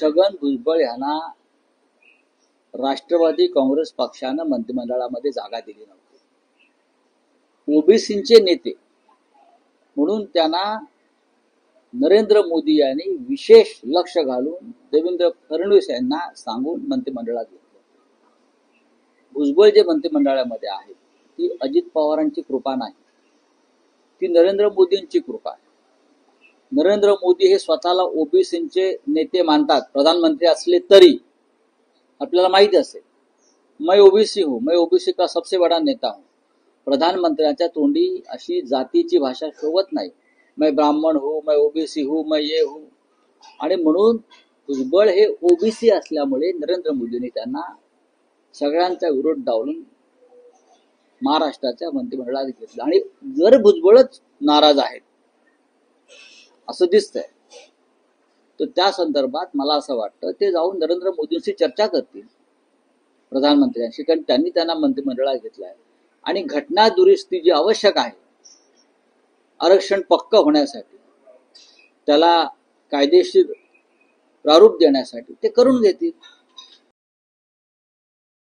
छगन भुजबळ यांना राष्ट्रवादी काँग्रेस पक्षानं मंत्रिमंडळामध्ये जागा दिली नव्हती। ओबीसीचे नेते म्हणून त्यांना नरेंद्र मोदी यांनी विशेष लक्ष घालून देवेंद्र फडणवीस यांना सांगून मंत्रिमंडळात घेतलं। भुजबळ जे मंत्रिमंडळामध्ये आहे ती अजित पवारांची कृपा नाही, ती नरेंद्र मोदींची कृपा आहे। नरेंद्र मोदी हे स्वतःला ओबीसीचे नेते मानतात, प्रधानमंत्री असले तरी आपल्याला माहिती असेल, मैं ओबीसी हूं, मैं ओबीसी का सबसे बड़ा नेता हूं। प्रधानमंत्र्यांच्या तोंडी अशी जातीची भाषा शोभत नाही। मैं ब्राह्मण हूं, मैं ओबीसी हूं, मैं ये हूं। आणि म्हणून भुजबळ हे ओबीसी असल्यामुळे नरेंद्र मोदींनी त्यांना सगळ्यांचा विरोध डावलून महाराष्ट्राच्या मंत्रिमंडळात घेतलं। आणि जर भुजबळच नाराज आहेत असं दिसतंय तर त्या संदर्भात मला असं वाटतं ते जाऊन नरेंद्र मोदींशी चर्चा करतील, प्रधानमंत्र्यांशी, कारण त्यांनी त्यांना मंत्रिमंडळात घेतलंय। आणि घटना दुरुस्ती जी आवश्यक आहे आरक्षण पक्क होण्यासाठी, त्याला कायदेशीर प्रारूप देण्यासाठी ते करून घेतील।